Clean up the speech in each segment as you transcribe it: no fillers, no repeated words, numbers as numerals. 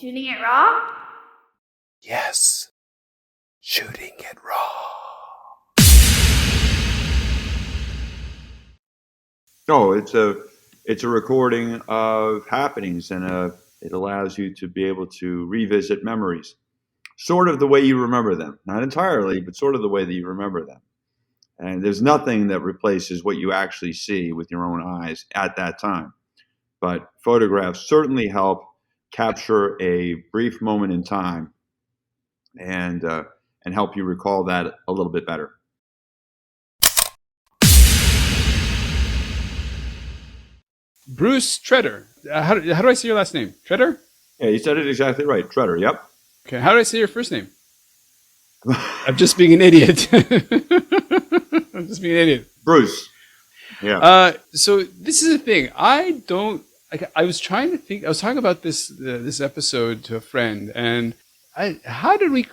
Shooting it raw? Yes. Shooting it raw. Oh, it's a recording of happenings, and it allows you to be able to revisit memories, sort of the way you remember them. Not entirely, but sort of the way that you remember them. And there's nothing that replaces what you actually see with your own eyes at that time. But photographs certainly help capture a brief moment in time and help you recall that a little bit better. Bruce Tretter. How do I say your last name? Tretter? Yeah, you said it exactly right. Tretter, yep. Okay. How do I say your first name? I'm just being an idiot. I'm just being an idiot. Bruce. Yeah. So this is the thing. I was trying to think. I was talking about this episode to a friend, and how did we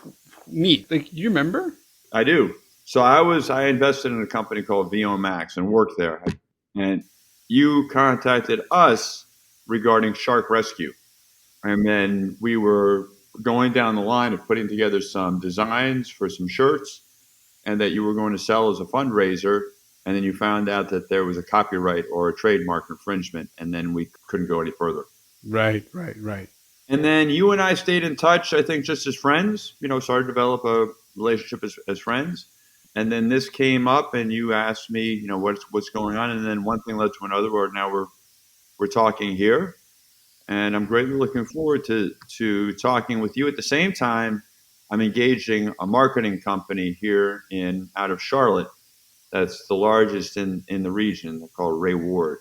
meet? Like, do you remember? I do. So I invested in a company called VO Max and worked there. And you contacted us regarding shark rescue. And then we were going down the line of putting together some designs for some shirts and that you were going to sell as a fundraiser. And then you found out that there was a copyright or a trademark infringement. And then we couldn't go any further. Right. And then you and I stayed in touch, I think, just as friends, started to develop a relationship as friends. And then this came up and you asked me, what's going on. And then one thing led to another, where now we're talking here. And I'm greatly looking forward to talking with you. At the same time, I'm engaging a marketing company here out of Charlotte that's the largest in the region. They're called Ray Ward.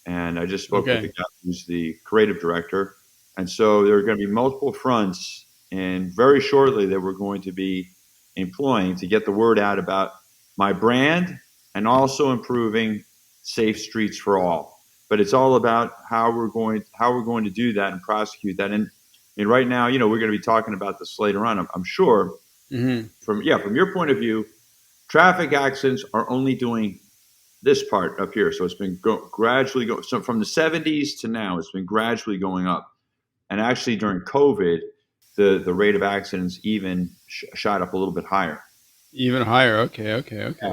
And I just spoke with the guy who's the creative director. And so there are going to be multiple fronts, and very shortly that we're going to be employing to get the word out about my brand and also improving safe streets for all. But it's all about how we're going to do that and prosecute that. And right now, we're going to be talking about this later on, I'm sure. Mm-hmm. From your point of view, traffic accidents are only doing this part up here. So it's been gradually going. So from the 70s to now, it's been gradually going up. And actually during COVID, the rate of accidents even shot up a little bit higher. Even higher. Okay.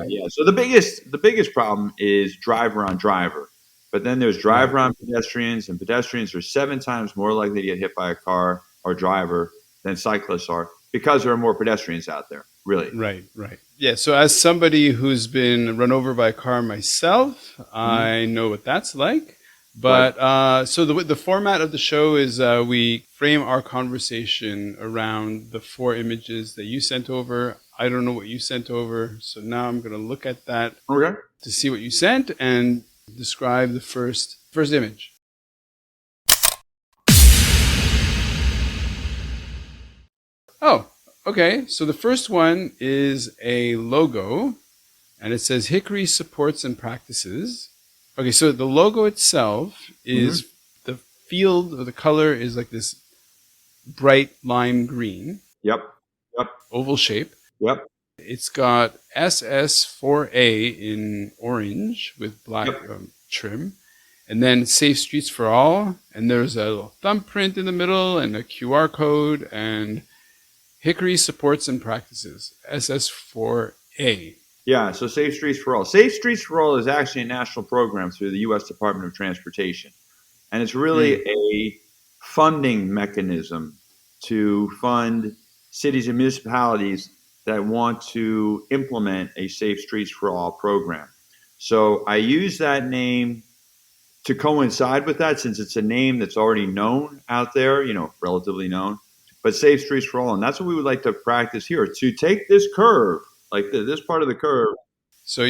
Yeah. So the biggest problem is driver on driver. But then there's driver on pedestrians, and pedestrians are 7 times more likely to get hit by a car or driver than cyclists are, because there are more pedestrians out there, really. Right. Yeah, so as somebody who's been run over by a car myself, I know what that's like. But so the format of the show is we frame our conversation around the 4 images that you sent over. I don't know what you sent over, so now I'm going to look at that to see what you sent and describe the first image. Oh, okay. So the first one is a logo, and it says Hickory Supports and Practices. Okay, so the logo itself is the field, or the color is like this bright lime green. Yep. Oval shape. Yep. It's got SS4A in orange with black trim. And then Safe Streets for All. And there's a little thumbprint in the middle and a QR code. And Hickory Supports and Practices, SS4A. Yeah, so Safe Streets for All. Safe Streets for All is actually a national program through the U.S. Department of Transportation. And it's really a funding mechanism to fund cities and municipalities that want to implement a Safe Streets for All program. So I use that name to coincide with that, since it's a name that's already known out there, relatively known. But Safe Streets for All, and that's what we would like to practice here, to take this curve, like this part of the curve. So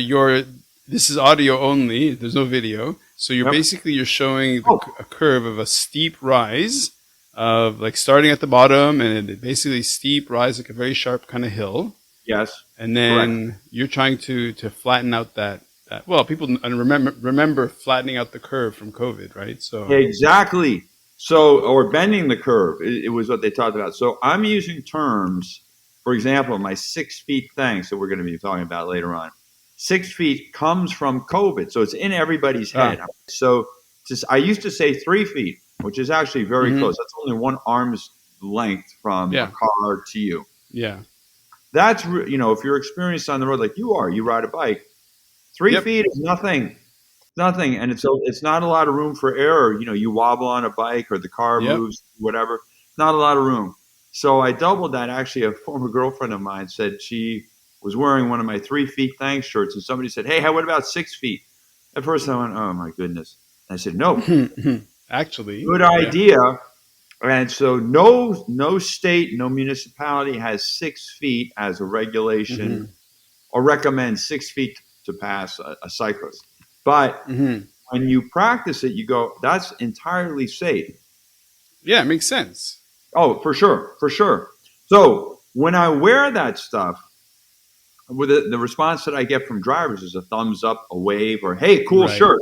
this is audio only. There's no video. So you're showing a curve of a steep rise of like starting at the bottom, and it basically steep rise, like a very sharp kind of hill. Yes. And then you're trying to flatten out that. Well, people remember flattening out the curve from COVID, right? So exactly. So, or bending the curve, it was what they talked about. So I'm using terms, for example, my 6 feet thing, so we're going to be talking about later on. 6 feet comes from COVID, so it's in everybody's head. So I used to say 3 feet, which is actually very close. That's only one arm's length from Yeah. a car to you. Yeah. That's, if you're experienced on the road like you are, you ride a bike, 3 feet is nothing. Nothing, and it's not a lot of room for error. You wobble on a bike or the car Yep. moves, whatever. Not a lot of room. So I doubled that. Actually, a former girlfriend of mine said she was wearing one of my 3 feet thanks shirts, and somebody said, "Hey, what about 6 feet?" At first, I went, "Oh my goodness!" And I said, "No, Actually, good yeah. idea." And so, no state, no municipality has 6 feet as a regulation or recommends 6 feet to pass a cyclist, but when you practice it, you go, that's entirely safe. Yeah, it makes sense. Oh, for sure, for sure. So when I wear that stuff, with the response that I get from drivers is a thumbs up, a wave, or hey, cool Right. shirt.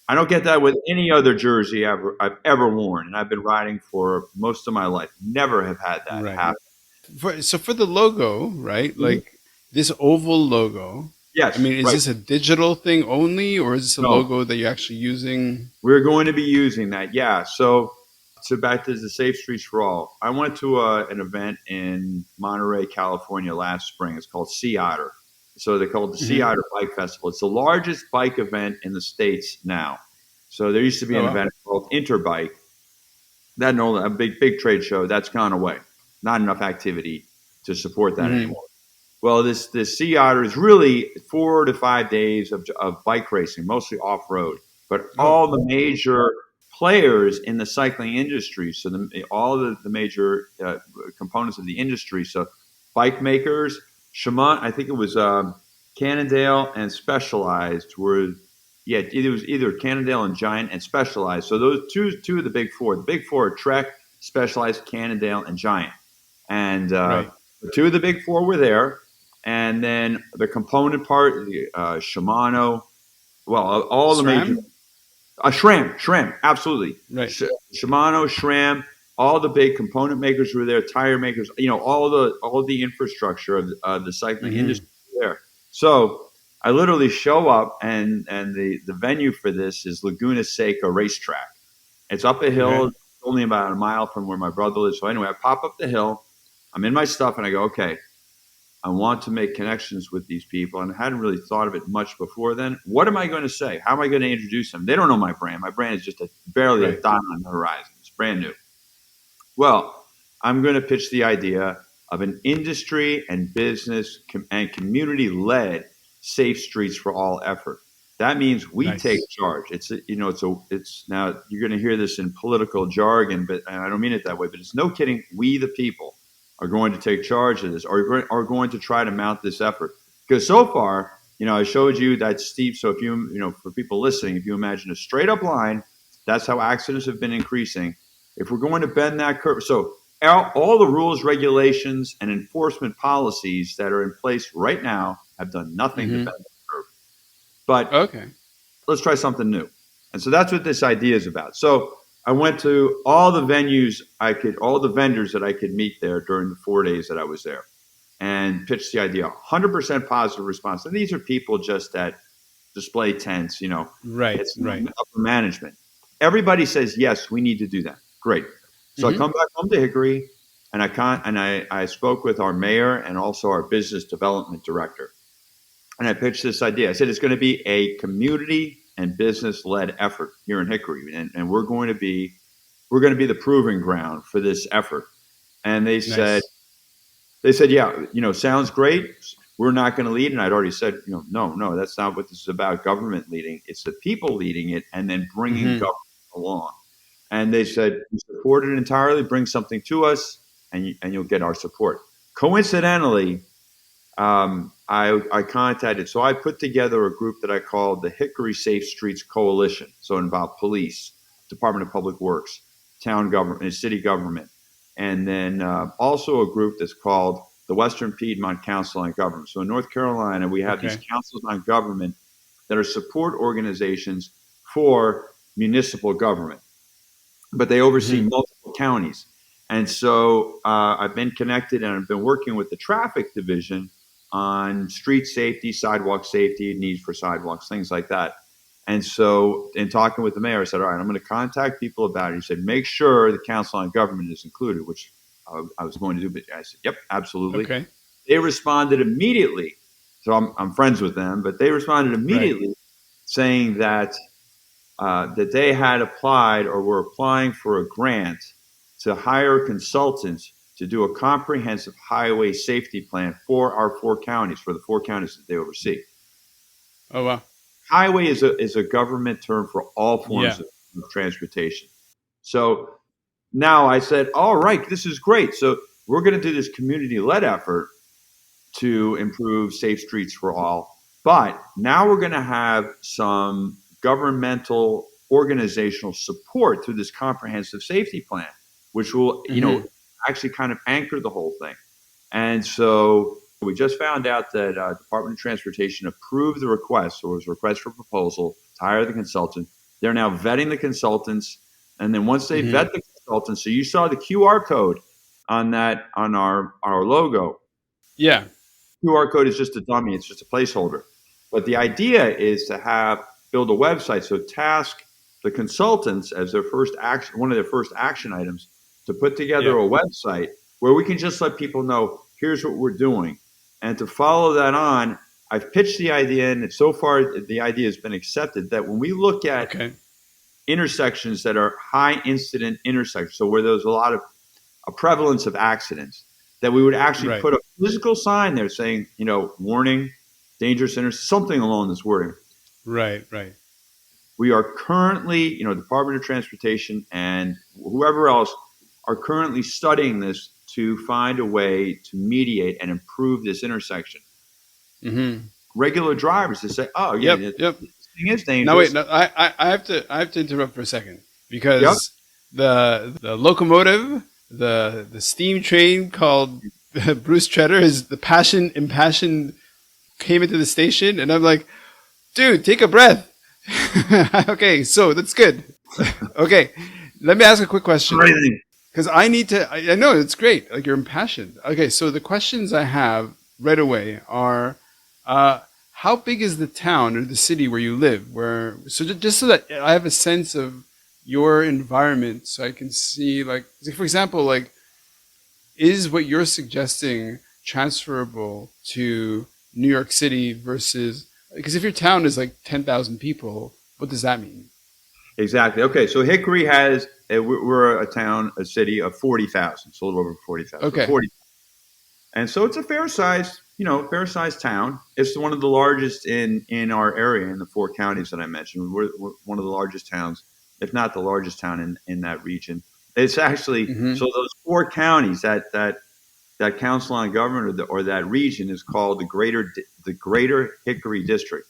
I don't get that with any other jersey I've ever worn, and I've been riding for most of my life. Never have had that Right. happen. So for the logo, right? Like this oval logo. I Yes, mean, is right. this a digital thing only, or is this a No, logo that you're actually using? we're going to be using that. Yeah. So back to the Safe Streets for All. I went to an event in Monterey, California last spring. It's called Sea Otter. So they call it the Sea Otter Bike Festival. It's the largest bike event in the States now. So there used to be Oh, an wow. event called Interbike. A big trade show. That's gone away. Not enough activity to support that anymore. Well, this Sea Otter is really 4 to 5 days of bike racing, mostly off road. But Oh, all the major players in the cycling industry, so all the major components of the industry, so bike makers, Shimano, I think it was Cannondale and Specialized were, yeah, it was either Cannondale and Giant and Specialized. So those two of the big four. The big four are Trek, Specialized, Cannondale, and Giant. And right. two of the big four were there. And then the component part, Shimano, well, all the major, SRAM? SRAM, absolutely. Right. Shimano, SRAM, all the big component makers were there, tire makers, all the infrastructure of the cycling industry was there. So I literally show up, and the venue for this is Laguna Seca Racetrack. It's up a hill, Okay. only about a mile from where my brother lives. So anyway, I pop up the hill, I'm in my stuff, and I go, okay, I want to make connections with these people, and I hadn't really thought of it much before then. What am I going to say? How am I going to introduce them? They don't know my brand. My brand is just barely a Right. dot on the horizon. It's brand new. Well, I'm going to pitch the idea of an industry and business and community-led safe streets for all effort. That means we take Nice. charge. It's now you're going to hear this in political jargon, but and I don't mean it that way. But it's no kidding. We, the people, are going to take charge of this, or are going to try to mount this effort. Because so far, I showed you that steep. So if for people listening, if you imagine a straight up line, that's how accidents have been increasing. If we're going to bend that curve, so all the rules, regulations, and enforcement policies that are in place right now have done nothing to bend the curve. But Okay. let's try something new. And so that's what this idea is about. So I went to all the venues all the vendors that I could meet there during the 4 days that I was there, and pitched the idea. 100% positive response. And these are people just that display tents, Right. it's Right. upper management. Everybody says, yes, we need to do that. Great. So I come back home to Hickory, and I spoke with our mayor and also our business development director. And I pitched this idea. I said, it's going to be a community and business led effort here in Hickory. And we're going to be the proving ground for this effort. And Nice. they said, yeah, sounds great. We're not going to lead. And I'd already said, no, that's not what this is about. Government leading. It's the people leading it and then bringing government along. And they said, you support it entirely, bring something to us, and you'll get our support. Coincidentally, I contacted, so I put together a group that I called the Hickory Safe Streets Coalition. So it involved police, Department of Public Works, town government, and city government. And then also a group that's called the Western Piedmont Council on Government. So in North Carolina, we have these Okay. councils on government that are support organizations for municipal government, but they oversee multiple counties. And so I've been connected, and I've been working with the traffic division on street safety, sidewalk safety, needs for sidewalks, things like that. And so in talking with the mayor, I said, all right, I'm going to contact people about it. He said, make sure the council on government is included, which I was going to do. But I said, yep, absolutely. Okay. They responded immediately. So I'm friends with them, but they responded immediately saying that that they had applied or were applying for a grant to hire consultants to do a comprehensive highway safety plan for our 4 counties, for the 4 counties that they oversee. Oh, wow. Highway is a government term for all forms Yeah. of transportation. So now I said, all right, this is great. So we're going to do this community-led effort to improve safe streets for all. But now we're going to have some governmental organizational support through this comprehensive safety plan, which will, actually kind of anchor the whole thing. And so we just found out that Department of Transportation approved the request, so it was a request for proposal to hire the consultant. They're now vetting the consultants, and then once they vet the consultants, so you saw the QR code on our logo. Yeah. QR code is just a dummy; it's just a placeholder. But the idea is to build a website, so task the consultants as their first action, one of their first action items, to put together a website where we can just let people know, here's what we're doing. And to follow that on, I've pitched the idea, and so far the idea has been accepted, that when we look at intersections that are high incident intersections, so where there's a prevalence of accidents, that we would actually put a physical sign there saying, warning, dangerous something along this wording. Right. We are currently, Department of Transportation and whoever else are currently studying this to find a way to mediate and improve this intersection. Regular drivers to say, "Oh, yeah, this thing is dangerous." Now wait, I have to interrupt for a second because the locomotive, the steam train called Bruce Tretter, the impassioned came into the station, and I'm like, dude, take a breath. Okay, so that's good. Okay, let me ask a quick question. Because I know it's great. Like, you're impassioned. Okay, so the questions I have right away are, how big is the town or the city where you live? Just so that I have a sense of your environment, so I can see, like, for example, like, is what you're suggesting transferable to New York City versus, because if your town is like 10,000 people, what does that mean? Exactly. Okay, so Hickory we're a city of 40,000, so a little over 40,000. Okay. 40. And so it's a fair sized town. It's one of the largest in our area, in the 4 counties that I mentioned. We're one of the largest towns, if not the largest town in that region. It's actually, so those 4 counties, that council on government or that region is called the Greater Hickory District.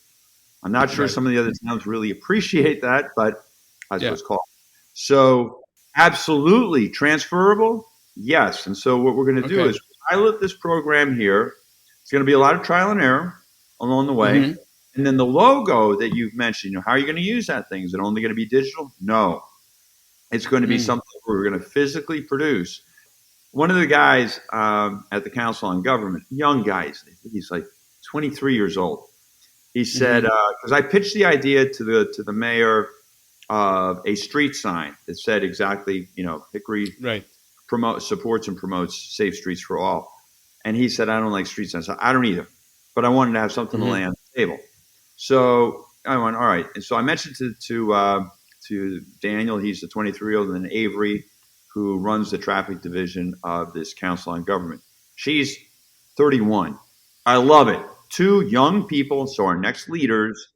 I'm not sure some of the other towns really appreciate that, but that's what it's called. So absolutely transferable, yes. And so what we're going to do is pilot this program here. It's going to be a lot of trial and error along the way. And then the logo that you've mentioned, how are you going to use that thing? Is it only going to be digital? No. It's going to be something where we're going to physically produce. One of the guys at the Council on Government, young guys, he's like 23 years old. He said, because I pitched the idea to the mayor of a street sign that said exactly, Hickory supports and promotes safe streets for all. And he said, I don't like street signs. I don't either, but I wanted to have something to lay on the table. So I went, all right. And so I mentioned to Daniel, he's the 23-year-old, and then Avery, who runs the traffic division of this Council on Government. She's 31. I love it. 2 young people, so our next leaders,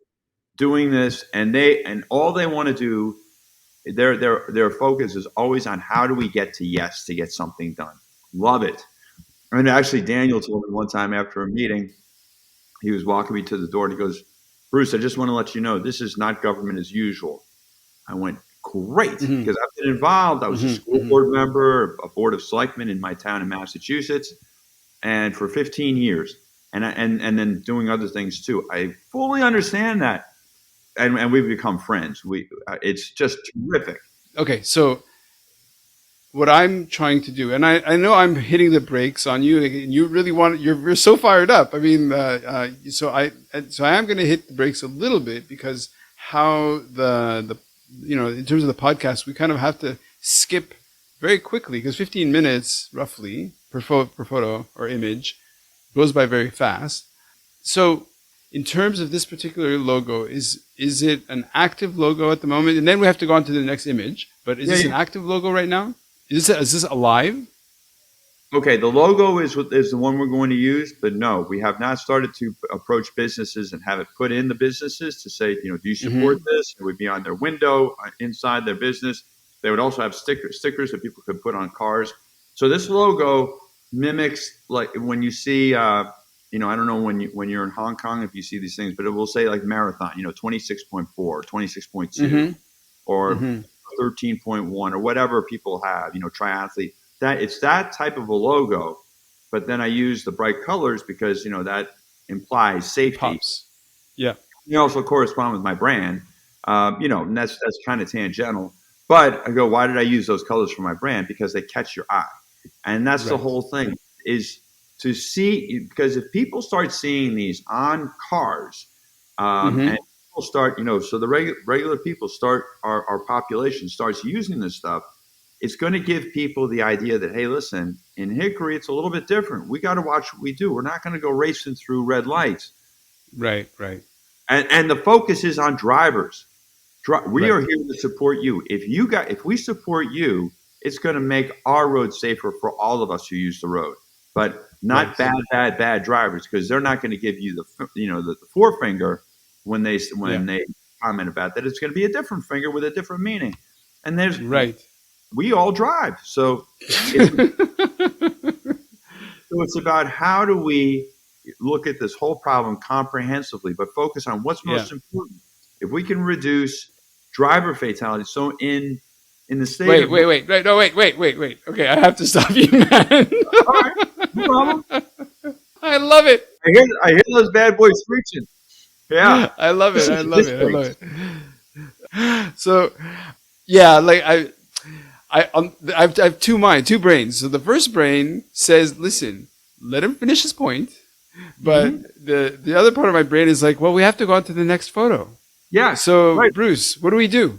doing this, and all they want to do, their focus is always on how do we get to yes to get something done. Love it. And actually, Daniel told me one time after a meeting, he was walking me to the door, and he goes, Bruce, I just want to let you know, this is not government as usual. I went, great, because I've been involved. I was a school board member, a board of selectmen in my town in Massachusetts, and for 15 years, and then doing other things too. I fully understand that, and we've become friends. It's just terrific. Okay, so what I'm trying to do, and I know I'm hitting the brakes on you. You really you're so fired up. I mean, so I am going to hit the brakes a little bit, because how the in terms of the podcast, we kind of have to skip very quickly because 15 minutes roughly per photo or image goes by very fast. So in terms of this particular logo, is it an active logo at the moment? And then we have to go on to the next image. But is this an active logo right now? Is this alive? Okay, the logo is the one we're going to use, but no, we have not started to approach businesses and have it put in the businesses to say, do you support this? It would be on their window, inside their business. They would also have stickers that people could put on cars. So this logo mimics, like when you see, I don't know when you're in Hong Kong if you see these things, but it will say like marathon, 26.4, 26.2, or 13.1, or whatever people have, triathlete. It's that type of a logo, but then I use the bright colors because that implies safety. Pops. Yeah. They also correspond with my brand, and that's kind of tangential. But I go, why did I use those colors for my brand? Because they catch your eye, and that's the whole thing, is to see, because if people start seeing these on cars, and people start, so the regular people start, our population starts using this stuff. It's going to give people the idea that, hey, listen, in Hickory, it's a little bit different. We got to watch what we do. We're not going to go racing through red lights. Right. And the focus is on drivers. We are here to support you. If we support you, it's going to make our road safer for all of us who use the road. But not bad drivers, because they're not going to give you the forefinger when they comment about that. It's going to be a different finger with a different meaning. And there's we all drive. So it's about how do we look at this whole problem comprehensively, but focus on what's most important. If we can reduce driver fatalities. So in the state Wait. Okay, I have to stop you, man. All right, no problem. I love it. I hear those bad boys screeching. Yeah. I love it. So yeah, like I have two brains. So the first brain says, listen, let him finish his point. But the other part of my brain is like, well, we have to go on to the next photo. Yeah. So Bruce, what do we do?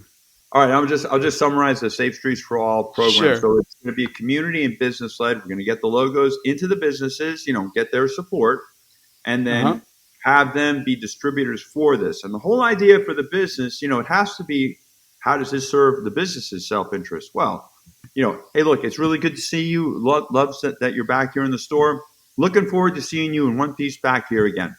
All right, I'll just summarize the Safe Streets for All program. Sure. So it's going to be community and business led. We're going to get the logos into the businesses, get their support, and then have them be distributors for this. And the whole idea for the business, it has to be, how does this serve the business's self-interest? Well, hey, look, it's really good to see you. Love that you're back here in the store. Looking forward to seeing you in one piece back here again.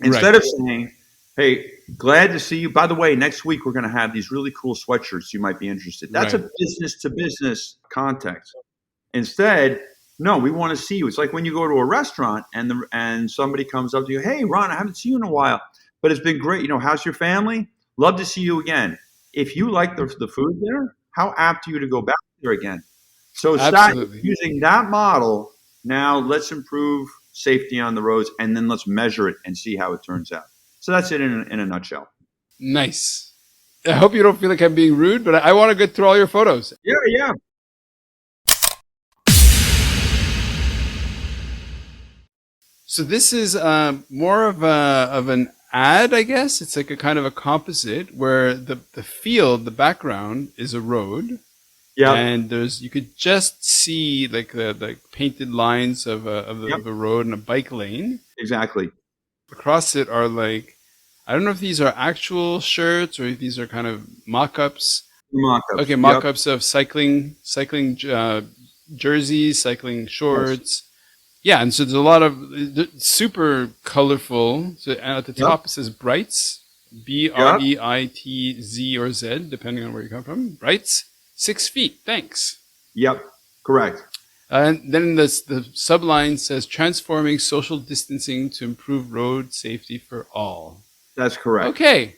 Instead of saying, hey, glad to see you. By the way, next week we're going to have these really cool sweatshirts. You might be interested. That's a business to business context. Instead, no, we want to see you. It's like when you go to a restaurant and somebody comes up to you, hey, Ron, I haven't seen you in a while, but it's been great. How's your family? Love to see you again. If you like the food there, how apt are you to go back there again? So start using that model. Now let's improve safety on the roads, and then let's measure it and see how it turns out. So that's it in a nutshell. Nice. I hope you don't feel like I'm being rude, but I want to get through all your photos. Yeah. So this is more of an ad, I guess. It's like a kind of a composite where the field, the background is a road. Yeah. And you could just see like the painted lines of a road and a bike lane. Exactly. Across it are like, I don't know if these are actual shirts or if these are kind of mock-ups. Mock-ups. Okay, mock-ups of cycling jerseys, cycling shorts. Yeah, and so there's a lot of super colorful. So at the top it says Brights, BREITZ or Z, depending on where you come from. Brights, 6 feet. Thanks. Yep, correct. And then the subline says transforming social distancing to improve road safety for all. That's correct. Okay.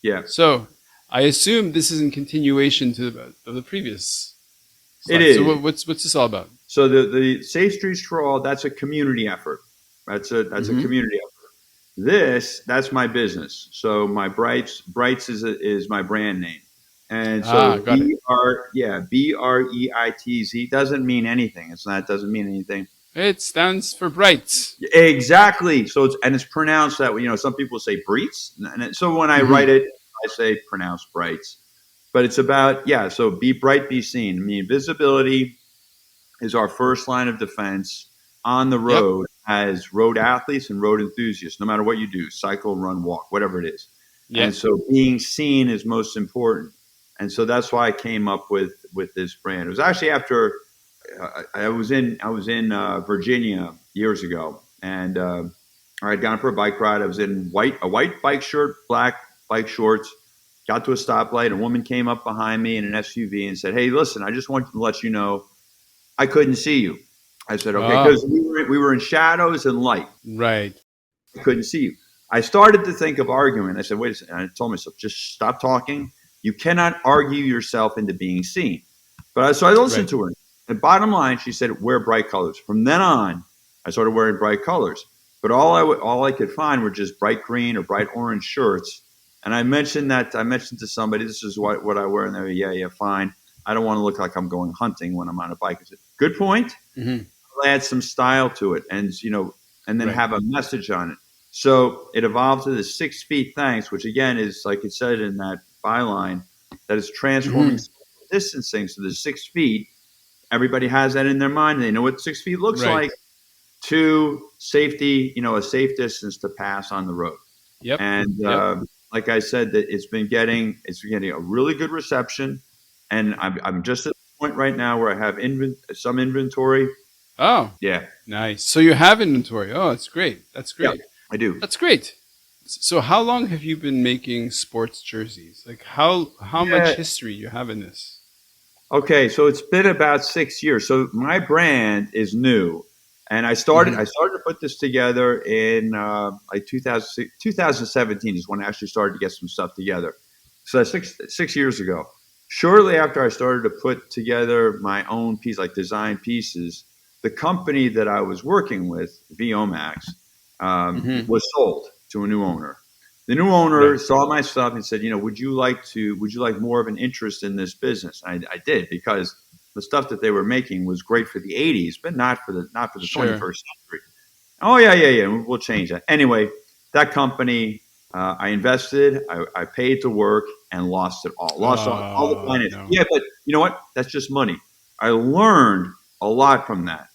Yeah. So I assume this is in continuation of the previous slide. It is. So what's this all about? So the Safe Streets for All, that's a community effort. That's a community effort. That's my business. So my Brights is my brand name. And so BREITZ doesn't mean anything. It doesn't mean anything. It stands for Brights. Exactly. So it's pronounced that way. Some people say Brights. And so when I write it, I say pronounced Brights. but it's about, yeah. So be bright, be seen. I mean, visibility is our first line of defense on the Yep. road as road athletes and road enthusiasts, no matter what you do, cycle, run, walk, whatever it is. And Yep. so being seen is most important. And so that's why I came up with this brand. It was actually after I was in Virginia years ago, and I had gone for a bike ride. I was in a white bike shirt, black bike shorts. Got to a stoplight. A woman came up behind me in an SUV and said, "Hey, listen, I just wanted to let you know I couldn't see you." I said, "Okay," Oh, because we were in shadows and light. right. I couldn't see you. I started to think of arguing. I said, "Wait a second." I told myself, "Just stop talking. You cannot argue yourself into being seen." So I listened Right. to her. And bottom line, she said, "Wear bright colors." From then on, I started wearing bright colors. But all I could find were just bright green or bright orange shirts. And I mentioned to somebody, "This is what I wear," and they were, yeah, fine. I don't want to look like I'm going hunting when I'm on a bike. I said, "Good point. Hmm. I'll add some style to it, and and then Right. have a message on it." So it evolved to the 6 feet thanks, which again is like it said in that byline, that is transforming Hmm. distancing. So the 6 feet, everybody has that in their mind. They know what 6 feet looks Right. like. To safety, a safe distance to pass on the road. Yep. And Yep. like I said, that it's been getting a really good reception, and I'm just at the point right now where I have some inventory. Oh, Yeah, nice. So you have inventory. Oh, that's great. That's yeah, great. I do. That's great. So how long have you been making sports jerseys? Like how much Yeah. history you have in this? Okay, so it's been about 6 years. So my brand is new, and I started. Hmm. I started to put this together in like 2017 is when I actually started to get some stuff together. So that's 6 years ago. Shortly after I started to put together my own piece, like design pieces, the company that I was working with, VOMax, Hmm. was sold to a new owner. The new owner Right. saw my stuff and said, "Would you like more of an interest in this business?" And I did, because the stuff that they were making was great for the 80s, but not for the Sure. 21st century. Oh yeah. We'll change that. Anyway, that company, I invested, I paid to work, and lost it all. Lost all the Oh finance. no. Yeah, but you know what? That's just money. I learned a lot from that.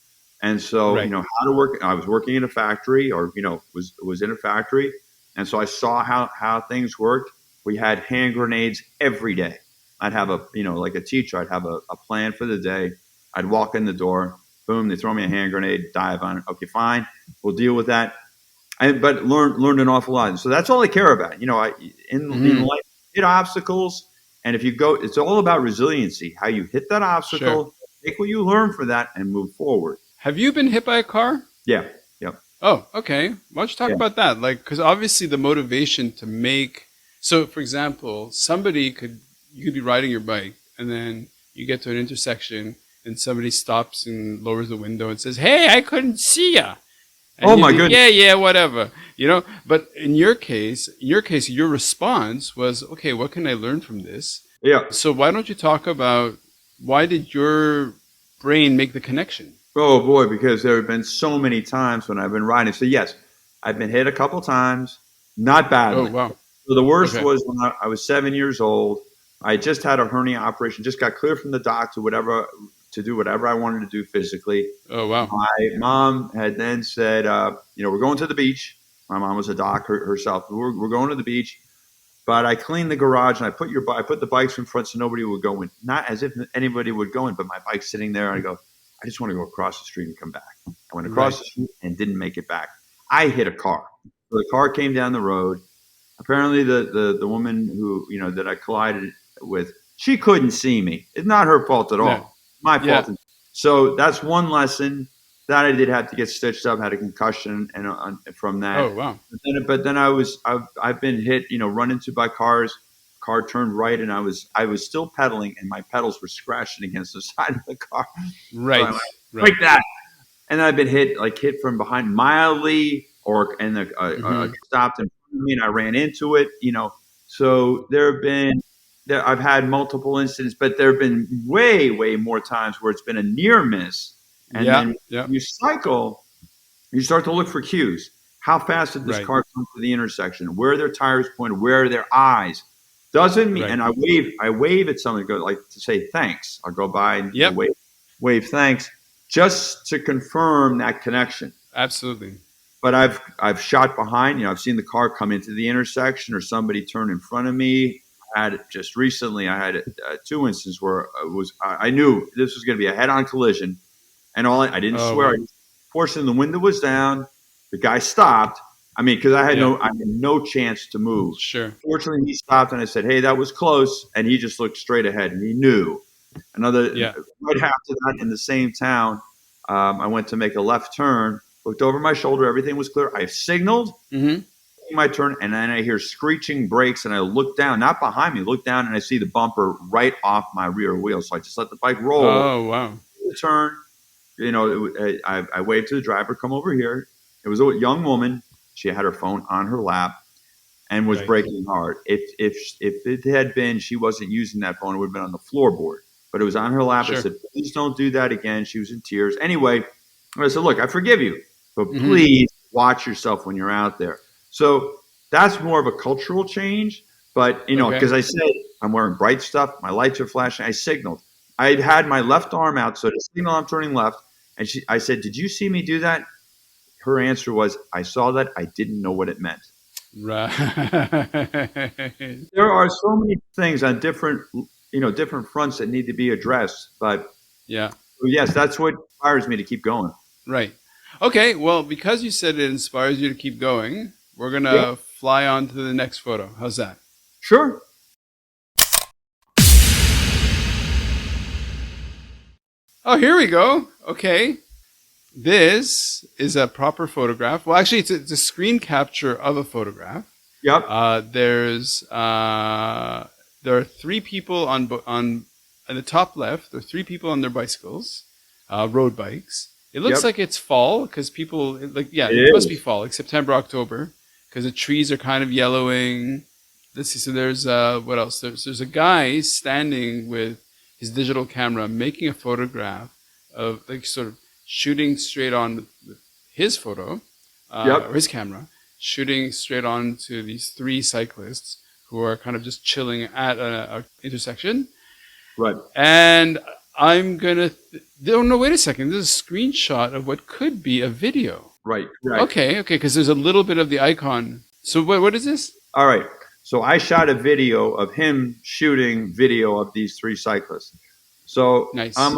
And so, Right. how to work. I was working in a factory, or was in a factory, and so I saw how things worked. We had hand grenades every day. I'd have like a teacher. I'd have a plan for the day. I'd walk in the door. Boom! They throw me a hand grenade. Dive on it. Okay, fine. We'll deal with that. But learned an awful lot. So that's all I care about. In Hmm. life, hit obstacles, and if you go, it's all about resiliency. How you hit that Sure. obstacle, take what you learn for that, and move forward. Have you been hit by a car? Yeah, yeah, Oh, okay. Why don't you talk yeah. about that? Like, because obviously the motivation to make. So, for example, you could be riding your bike and then you get to an intersection and somebody stops and lowers the window and says, "Hey, I couldn't see ya." And Oh you my think, goodness. "Yeah, yeah, whatever." But in your case, your response was, "Okay, what can I learn from this?" Yeah. So why don't you talk about why did your brain make the connection? Oh boy, because there have been so many times when I've been riding. So yes, I've been hit a couple times, not Oh, badly. wow. So the worst Okay. was when I was 7 years old. I just had a hernia operation, just got cleared from the doctor, to do whatever I wanted to do physically. Oh, wow. My mom had then said, "We're going to the beach." My mom was a doc herself. We're going to the beach, but I cleaned the garage and I put the bikes in front so nobody would go in. Not as if anybody would go in, but my bike's sitting there. And I go, I just want to go across the street and come back. I went across Right. the street and didn't make it back. I hit a car. So the car came down the road. Apparently, the woman who that I collided with, she couldn't see me. It's not her fault at Yeah. all. My Yeah. fault. So that's one lesson that I did have to get stitched up. Had a concussion, and from that. Oh, wow. But then I've been hit. Run into by cars. Car turned right, and I was still pedaling, and my pedals were scratching against the side of the car. So I Right. went, Right. break that. And then I've been hit from behind mildly, and the Hmm. stopped in front of me, and I ran into it. So I've had multiple incidents, but there have been way, way more times where it's been a near miss. And Yeah. then Yeah. you cycle, you start to look for cues. How fast did this Right. car come to the intersection? Where are their tires pointed? Where are their eyes? Doesn't mean, Right. and I wave at someone, go like to say thanks. I'll go by and Yep. wave thanks, just to confirm that connection. Absolutely. But I've shot behind. I've seen the car come into the intersection or somebody turn in front of me. I had just recently. I had two instances where I knew this was going to be a head-on collision, and I didn't Oh, swear. wow. Fortunately, the window was down. The guy stopped. I mean, because I had Yeah. no chance to move. Sure. Fortunately, he stopped, and I said, "Hey, that was close." And he just looked straight ahead, and he knew. Yeah. Right after that, in the same town, I went to make a left turn. Looked over my shoulder, everything was clear. I signaled Mm-hmm. my turn, and then I hear screeching brakes, and I look down, not behind me, look down, and I see the bumper right off my rear wheel. So I just let the bike roll. Oh, wow. The turn, I waved to the driver, come over here. It was a young woman. She had her phone on her lap and was Right. braking hard. If it had been she wasn't using that phone, it would have been on the floorboard. But it was on her lap. Sure. I said, please don't do that again. She was in tears. Anyway, I said, look, I forgive you, but Mm-hmm. please watch yourself when you're out there. So that's more of a cultural change. But, because I said I'm wearing bright stuff, my lights are flashing, I signaled. I had my left arm out, so to signal I'm turning left. And I said, did you see me do that? Her answer was, I saw that. I didn't know what it meant. Right. There are so many things on different fronts that need to be addressed. But Yeah. yes, that's what inspires me to keep going. Right. Okay. Well, because you said it inspires you to keep going, we're going Yeah. to fly on to the next photo. How's that? Sure. Oh, here we go. Okay. This is a proper photograph. Well, actually, it's a screen capture of a photograph. Yep. There are three people on the top left. There are three people on their bicycles, road bikes. It looks Yep. like it's fall because people It it must is. be fall, like September, October, because the trees are kind of yellowing. Let's see. So there's what else? There's a guy standing with his digital camera making a photograph of like sort of shooting straight on with his photo Yep. or his camera, shooting straight on to these three cyclists who are kind of just chilling at a intersection. Right. And I'm gonna. No, wait a second. This is a screenshot of what could be a video. Right. Right. Okay, because there's a little bit of the icon. So what is this? All right. So I shot a video of him shooting video of these three cyclists. So Nice. I'm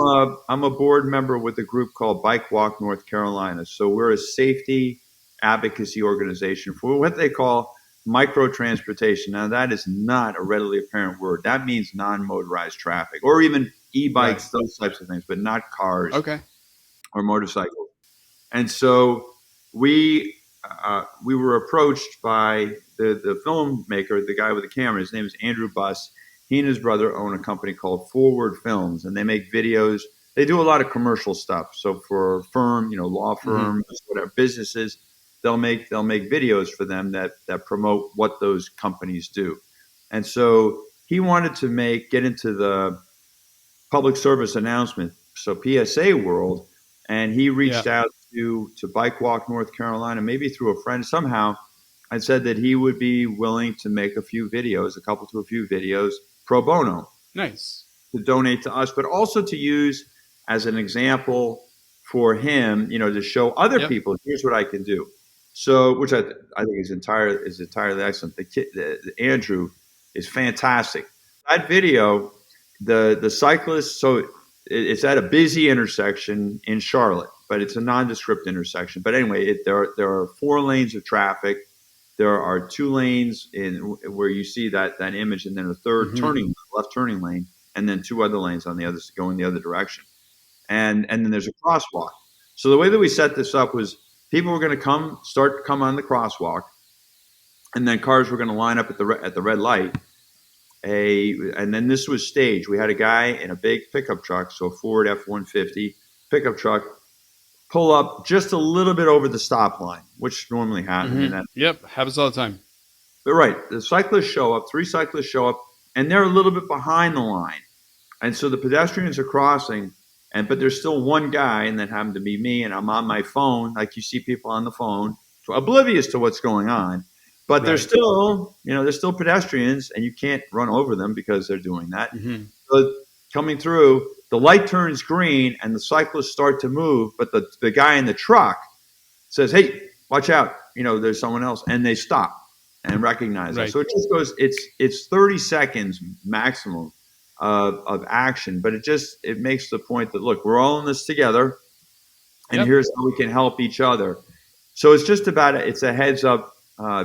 a board member with a group called Bike Walk North Carolina. So we're a safety advocacy organization for what they call micro transportation. Now that is not a readily apparent word. That means non-motorized traffic or even e-bikes, Right. those types of things, but not cars Okay. or motorcycles. And so we were approached by the filmmaker, the guy with the camera. His name is Andrew Buss. He and his brother own a company called Forward Films, and they make videos. They do a lot of commercial stuff. So for law firms, whatever businesses, they'll make videos for them that promote what those companies do. And so he wanted to get into the public service announcement, so PSA world, and he reached out to Bike Walk North Carolina, maybe through a friend somehow, and said that he would be willing to make a few videos pro bono Nice. to donate to us, but also to use as an example for him, to show other people, here's what I can do. So, which I think is entirely excellent. The Andrew is fantastic. That video, the cyclist, so it's at a busy intersection in Charlotte, but it's a nondescript intersection. But anyway, there are 4 lanes of traffic. There are 2 lanes in where you see that image, and then a third left turning lane, and then 2 other lanes on the other going the other direction, and then there's a crosswalk. So the way that we set this up was people were going to come on the crosswalk, and then cars were going to line up at the red light. And then this was staged. We had a guy in a big pickup truck, so a Ford F-150 pickup truck, pull up just a little bit over the stop line, which normally happens. Happens all the time. But right, the cyclists show up, 3 cyclists show up, and they're a little bit behind the line. And so the pedestrians are crossing, but there's still one guy, and that happened to be me, and I'm on my phone, like you see people on the phone, so oblivious to what's going on. But they're Right. still, they're still pedestrians, and you can't run over them because they're doing that. Hmm. So coming through, the light turns green, and the cyclists start to move, but the guy in the truck says, "Hey, watch out! There's someone else," and they stop and recognize us. Right. So it just goes. It's 30 seconds maximum of action, but it makes the point that, look, we're all in this together, and Yep. here's how we can help each other. So it's just about it's a heads up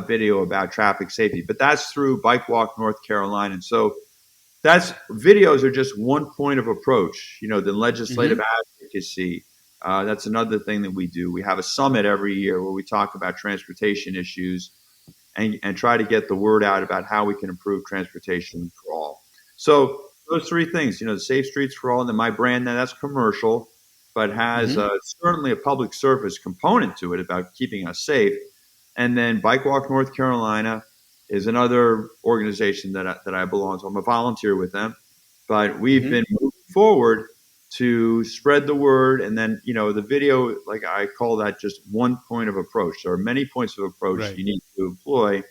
video about traffic safety, but that's through Bike Walk North Carolina. And so that's videos are just one point of approach. The legislative Hmm. advocacy. That's another thing that we do. We have a summit every year where we talk about transportation issues and try to get the word out about how we can improve transportation for all. So those three things, the safe streets for all, and then my brand, now that's commercial, but has Hmm. certainly a public service component to it about keeping us safe. And then Bike Walk North Carolina is another organization that I belong to. I'm a volunteer with them, but we've Hmm. been moving forward to spread the word. And then, the video, like I call that just one point of approach. There are many points of approach Right. you need to employ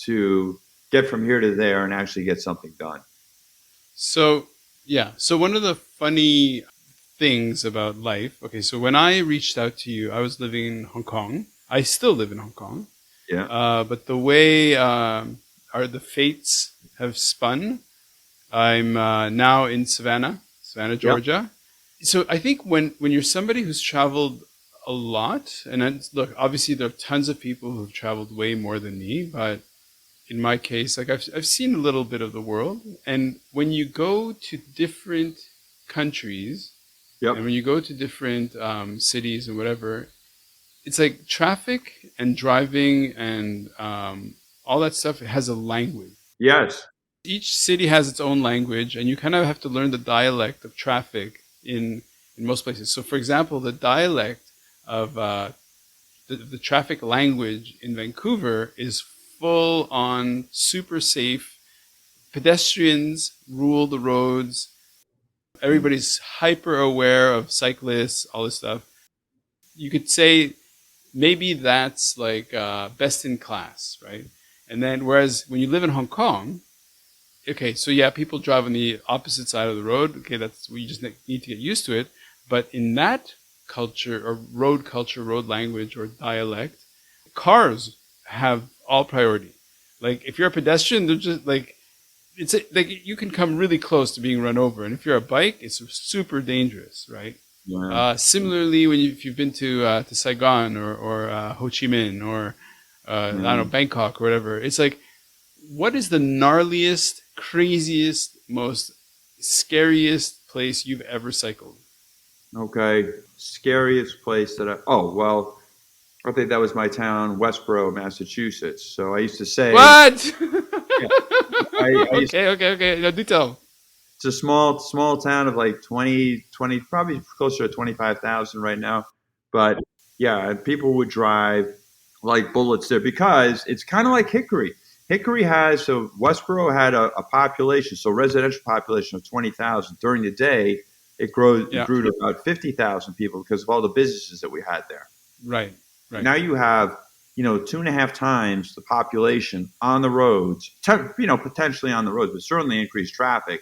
to get from here to there and actually get something done. So, yeah. So, one of the funny things about life, okay, so when I reached out to you, I was living in Hong Kong. I still live in Hong Kong. Yeah. But the way the fates have spun, I'm now in Savannah, Yeah. Georgia. So I think when you're somebody who's traveled a lot, and look, obviously there are tons of people who've traveled way more than me, but in my case, like I've seen a little bit of the world, and when you go to different countries, and Yep. when you go to different cities and whatever, it's like traffic and driving and all that stuff has a language. Yes. Each city has its own language, and you kind of have to learn the dialect of traffic in most places. So, for example, the dialect of the traffic language in Vancouver is full on super safe. Pedestrians rule the roads. Everybody's hyper aware of cyclists, all this stuff. You could say maybe that's like best in class, right? And then, whereas when you live in Hong Kong, okay, so yeah, people drive on the opposite side of the road. Okay, that's we just need to get used to it. But in that culture or road language or dialect, cars have all priority. Like if you're a pedestrian, they're just like like you can come really close to being run over, and if you're a bike, it's super dangerous, right? Yeah. Similarly, if you've been to Saigon or Ho Chi Minh or I don't know, Yeah. Bangkok or whatever, it's like, what is the gnarliest, craziest, most scariest place you've ever cycled? Okay. Scariest place oh, well, I think that was my town, Westboro, Massachusetts. So I used to say, What? yeah, I used Okay. No, do tell. it's a small town of like 20, probably closer to 25,000 right now. But yeah, people would drive like bullets there because it's kind of like Hickory. So Westboro had a population, so residential population of 20,000. During the day, it Yeah. grew to about 50,000 people because of all the businesses that we had there. Right. Right. Now you have, 2.5 times the population on the roads, potentially on the roads, but certainly increased traffic.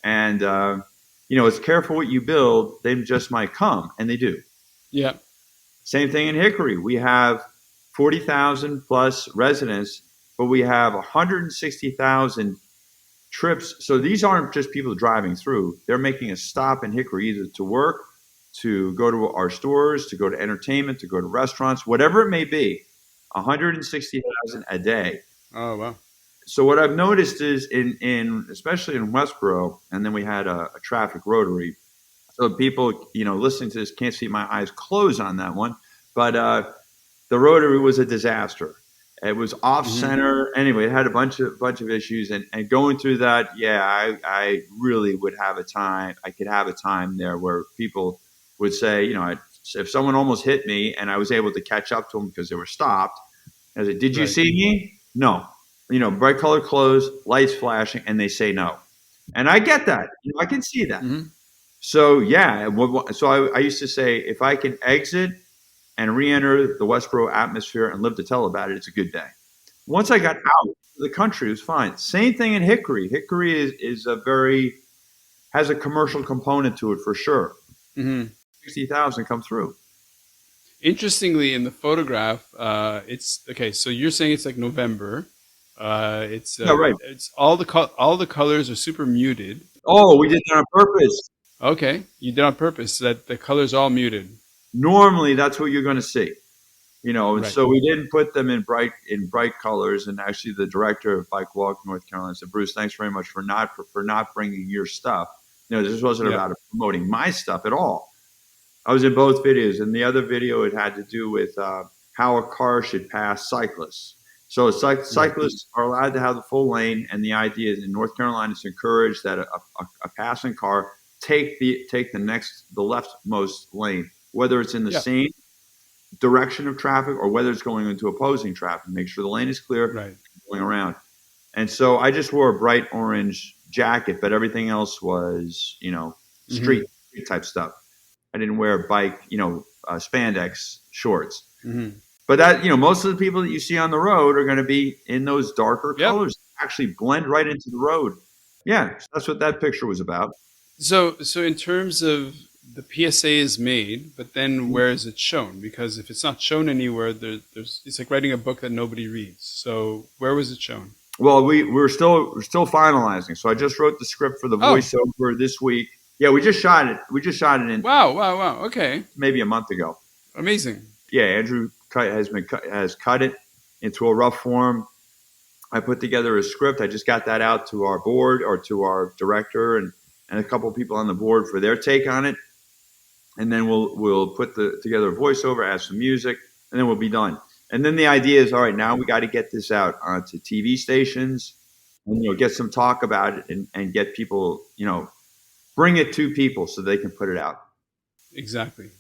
And, it's careful what you build, they just might come, and they do. Yeah. Same thing in Hickory. We have 40,000 plus residents, but we have 160,000 trips. So these aren't just people driving through. They're making a stop in Hickory either to work, to go to our stores, to go to entertainment, to go to restaurants, whatever it may be. 160,000 a day. Oh wow. So what I've noticed is in especially in Westboro, and then we had a traffic rotary. So people, listening to this can't see my eyes close on that one, but the rotary was a disaster. It was off Hmm. center. Anyway, it had a bunch of issues, and going through that, yeah, I really would have a time. I could have a time there where people would say, if someone almost hit me and I was able to catch up to them because they were stopped, I said, "Did you Right. see me?" No. Bright colored clothes, lights flashing, and they say no. And I get that. I can see that. Hmm. So yeah, so I used to say, if I can exit and re-enter the Westboro atmosphere and live to tell about it, it's a good day. Once I got out of the country, it was fine. Same thing in Hickory. Hickory is a very has a commercial component to it for sure. Hmm. 60,000 come through. Interestingly, in the photograph, it's okay. So you're saying it's like November. Yeah, right. It's all the colors are super muted. Oh, we did that on purpose. Okay, you did on purpose so that the colors all muted. Normally, that's what you're going to see. And Right. so we didn't put them in bright colors. And actually, the director of Bike Walk North Carolina said, "Bruce, thanks very much for not bringing your stuff. This wasn't Yeah. about promoting my stuff at all. I was in both videos, and the other video it had to do with how a car should pass cyclists. So Right. cyclists are allowed to have the full lane, and the idea is in North Carolina, it's encouraged that a passing car take the leftmost lane, whether it's in the Yeah. same direction of traffic or whether it's going into opposing traffic. Make sure the lane is clear Right. going around. And so I just wore a bright orange jacket, but everything else was, Hmm. street type stuff. I didn't wear bike, spandex shorts. Hmm. But that, most of the people that you see on the road are going to be in those darker Yep. colors, actually blend right into the road. Yeah, so that's what that picture was about. So in terms of the PSA is made, but then where is it shown? Because if it's not shown anywhere, there's it's like writing a book that nobody reads. So where was it shown? Well, we're still finalizing. So I just wrote the script for the Oh, voiceover this week. Yeah, we just shot it. We just shot it in wow, wow, wow. Okay, maybe a month ago. amazing. Yeah, Andrew has cut it into a rough form. I put together a script. I just got that out to our board or to our director and a couple of people on the board for their take on it. And then we'll put together a voiceover, add some music, and then we'll be done. And then the idea is, all right, now we got to get this out onto TV stations and get some talk about it and get people, bring it to people so they can put it out. Exactly.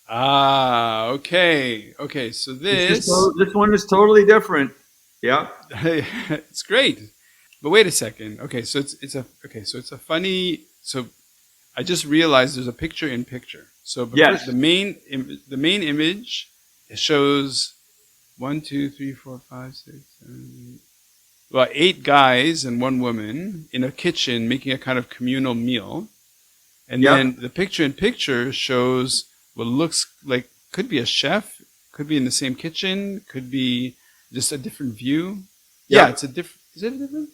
Ah, okay, okay. So This one is totally different. Yeah. it's great. But wait a second. Okay, so it's a funny. So I just realized there's a picture in picture. So Yes. the main image shows 1, 2, 3, 4, 5, 6, 7, 8, well, 8 guys and 1 woman in a kitchen making a kind of communal meal. And Yep. then the picture in picture shows what looks like could be a chef, could be in the same kitchen, could be just a different view. Yeah, Yep. it's a different. Is it a different?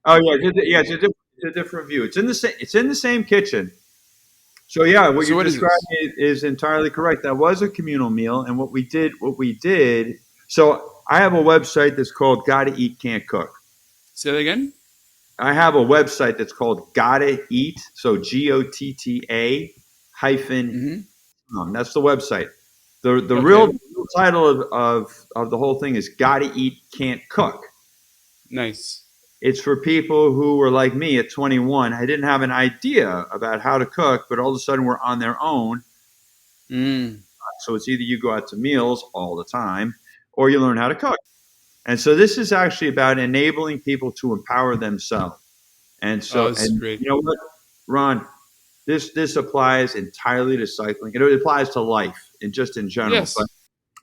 Oh yeah. It's a different view. It's in the same. It's in the same kitchen. So yeah, what So you're what is this? describing is entirely correct. That was a communal meal, and what we did. So I have a website that's called Gotta Eat Can't Cook. Say that again. I have a website that's called Gotta Eat. So GOTTA hyphen. Mm-hmm. That's the website. The real Okay. title of the whole thing is Gotta Eat Can't Cook. Nice. It's for people who were like me at 21. I didn't have an idea about how to cook, but all of a sudden we're on their own. Mm. So it's either you go out to meals all the time or you learn how to cook. And so this is actually about enabling people to empower themselves. And Oh, so, this is and great. you know what, Ron, this applies entirely to cycling. It applies to life and just in general. But Yes.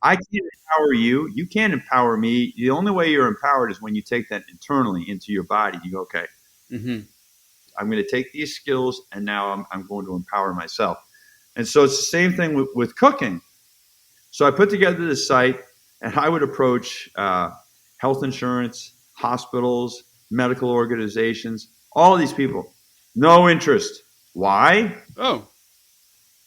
I can't empower you. You can't empower me. The only way you're empowered is when you take that internally into your body. You go, okay, Mm-hmm. I'm going to take these skills and now I'm going to empower myself. And so it's the same thing with cooking. So I put together this site and I would approach health insurance, hospitals, medical organizations, all these people. No interest. Why? Oh,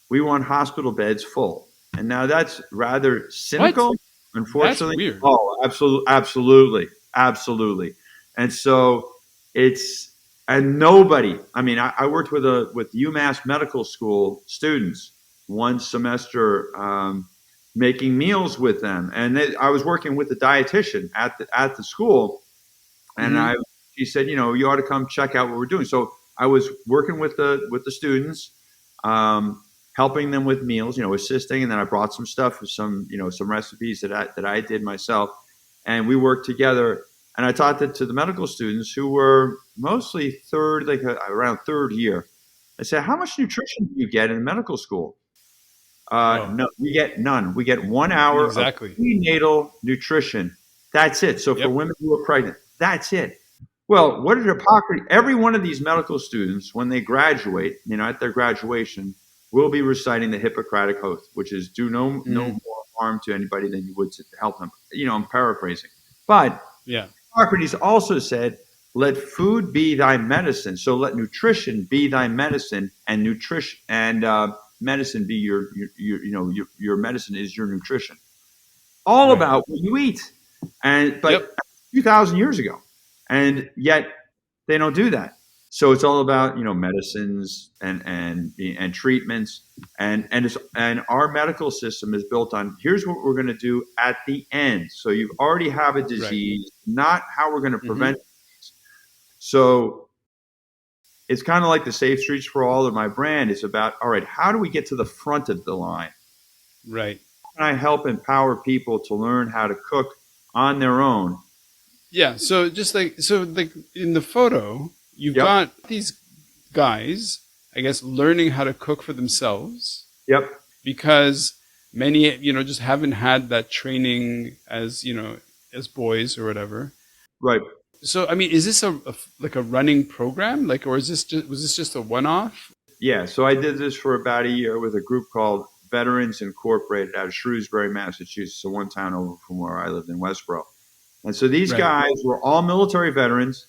We want hospital beds full. And now that's rather what? cynical, That's unfortunately. weird. Oh, absolutely. And so it's and nobody. I mean, I worked with UMass Medical School students one semester, making meals with them, and I was working with the dietitian at the school, and Mm-hmm. she said, you ought to come check out what we're doing. So I was working with the students, um, helping them with meals, assisting, and then I brought some stuff, some recipes that I did myself, and we worked together. And I taught that to the medical students who were mostly around third year. I said, "How much nutrition do you get in medical school?" Oh, No, we get none. We get 1 hour of exactly. prenatal nutrition. That's it. So for Yep. women who are pregnant, that's it. Well, what did Hippocrates? Every one of these medical students, when they graduate, at their graduation, will be reciting the Hippocratic Oath, which is do no Mm, more harm to anybody than you would to help them. I'm paraphrasing, but yeah. Hippocrates also said, "Let food be thy medicine." So let nutrition be thy medicine, and nutrition and medicine be your medicine is your nutrition. All Right. about what you eat, and Yep. but 2,000 years ago, and yet they don't do that. So it's all about medicines and treatments, and our medical system is built on here's what we're going to do at the end. So you already have a Right. disease, not how we're going to Hmm. prevent it. So it's kind of like the Safe Streets for All of my brand is about, all right, how do we get to the front of the line? Right. How can I help empower people to learn how to cook on their own? Yeah. So like in the photo, you've Yep, got these guys, I guess, learning how to cook for themselves yep, because many, just haven't had that training as, as boys or whatever. right. So, I mean, is this like a running program? Like, or was this just a one-off? Yeah, so I did this for about a year with a group called Veterans Incorporated out of Shrewsbury, Massachusetts, so one town over from where I lived in Westboro. And so these Right. guys were all military veterans.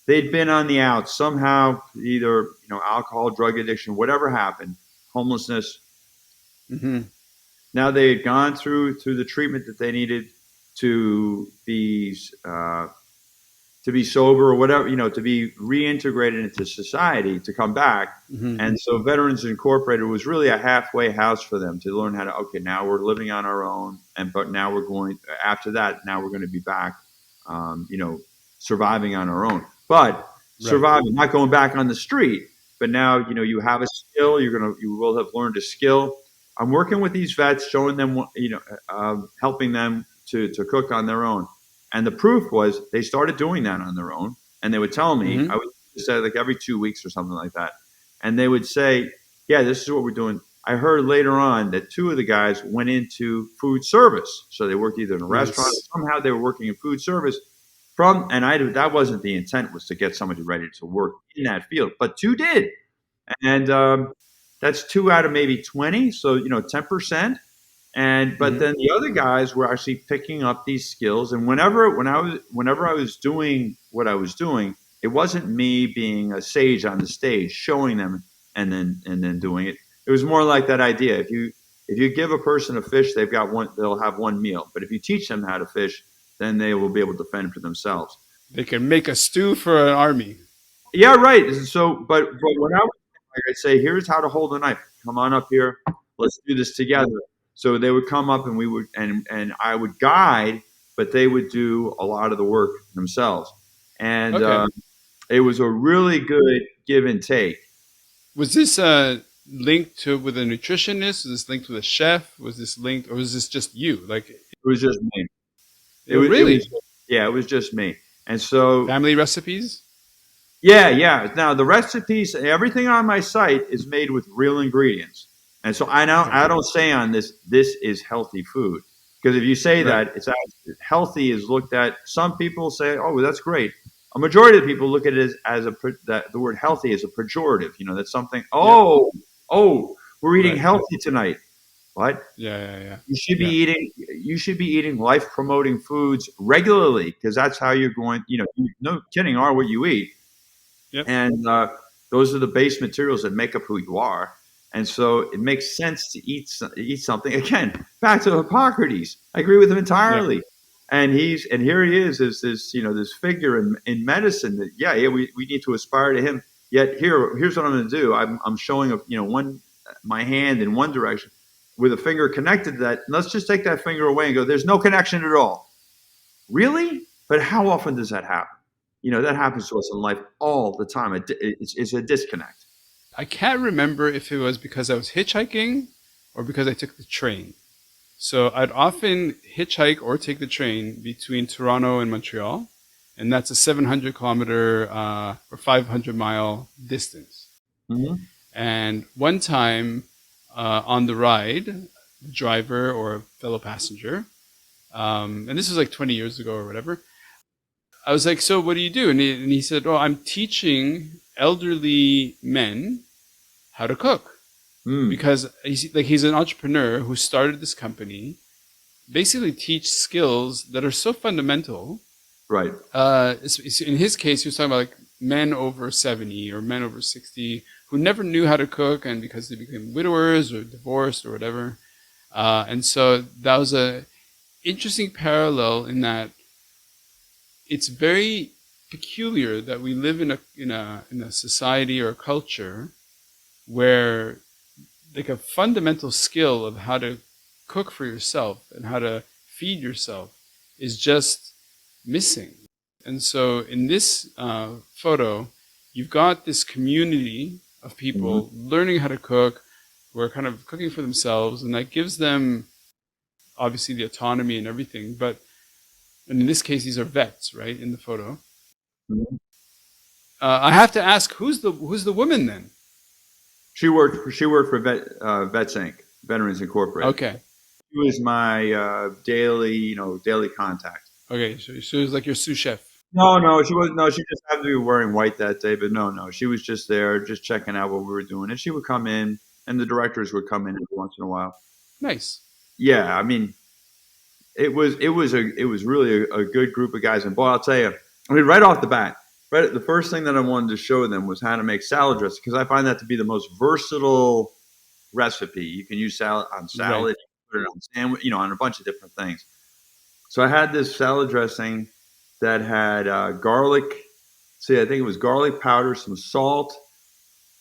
They'd been on the outs somehow, either alcohol, drug addiction, whatever happened, homelessness. Hmm. Now they had gone through the treatment that they needed to be to be sober or whatever, to be reintegrated into society, to come back. Hmm. And so Veterans Incorporated was really a halfway house for them to learn how to, okay, now we're living on our own. But now we're going, after that, now we're going to be back, surviving on our own. But Right. surviving, not going back on the street. But now, you have a skill, you will have learned a skill. I'm working with these vets, showing them, helping them to cook on their own. And the proof was they started doing that on their own. And they would tell me, Hmm. I would say like every 2 weeks or something like that. And they would say, yeah, this is what we're doing. I heard later on that two of the guys went into food service. So they worked either in a restaurant Nice. or somehow they were working in food service that wasn't the intent was to get somebody ready to work in that field, but two did. And that's two out of maybe 20. So, 10%. And but Hmm. then the other guys were actually picking up these skills. And whenever I was doing what I was doing, it wasn't me being a sage on the stage showing them and then doing it. It was more like that idea. If you give a person a fish, they'll have one meal. But if you teach them how to fish, then they will be able to fend for themselves. They can make a stew for an army. Yeah, right. So, but when I was like, I'd say, here's how to hold a knife. Come on up here. Let's do this together. So they would come up, and we would, and I would guide, but they would do a lot of the work themselves. And Okay. it was a really good give and take. Was this linked to with a nutritionist? Was this linked with a chef? Was this linked, or was this just you? Like, It was just me. oh, It was, really? yeah, it was just me. And so Family recipes? yeah, yeah. Now the recipes, everything on my site is made with real ingredients, and so Okay. I don't say on this is healthy food because if you say Right. that, it's actually, healthy is looked at. Some people say, oh, well, that's great. A majority of the people look at it as that the word healthy is a pejorative. That's something. Yep. Oh, we're eating Right. healthy tonight. What? Yeah. Yeah. Yeah. You should be Yeah. eating life promoting foods regularly because that's how you're going. No kidding, are what you eat Yep. and those are the base materials that make up who you are. And so it makes sense to eat something. Again, back to Hippocrates. I agree with him Yeah. entirely. And here he is this this figure in medicine that we need to aspire to him. Yet here's what I'm going to do. I'm showing one my hand in one direction with a finger connected to that. Let's just take that finger away and go. There's no connection at all. Really? But how often does that happen? That happens to us in life all the time. It's a disconnect. I can't remember if it was because I was hitchhiking or because I took the train. So I'd often hitchhike or take the train between Toronto and Montreal, and that's a 700 kilometer or 500-mile distance. Hmm. And one time, on the ride, driver or fellow passenger. And this was like 20 years ago or whatever. I was like, so what do you do? And he said, oh, I'm teaching elderly men how to cook. Because he's an entrepreneur who started this company, basically teach skills that are so fundamental. Right. In his case, he was talking about like men over 70 or men over 60 who never knew how to cook, and because they became widowers or divorced or whatever. And so that was a interesting parallel in that it's very peculiar that we live in a society or a culture where like a fundamental skill of how to cook for yourself and how to feed yourself is just missing. And so in this photo, you've got this community of people learning how to cook, who are kind of cooking for themselves, and that gives them obviously the autonomy and everything. And in this case, these are vets, right, in the photo. I have to ask, who's the woman then? She worked for Vets Inc., Veterans Incorporated. Okay. She was my daily contact. Okay, so she was like your sous chef. No, she was no. She just happened to be wearing white that day, but no, she was just there, just checking out what we were doing, and she would come in, and the directors would come in every once in a while. Nice. Yeah, I mean, it was really a good group of guys, and boy, I'll tell you, I mean, right off the bat, the first thing that I wanted to show them was how to make salad dressing, because I find that to be the most versatile recipe. You can use salad on salad, Right. put it on sandwich, on a bunch of different things. So I had this salad dressing that had garlic. I think it was garlic powder, some salt.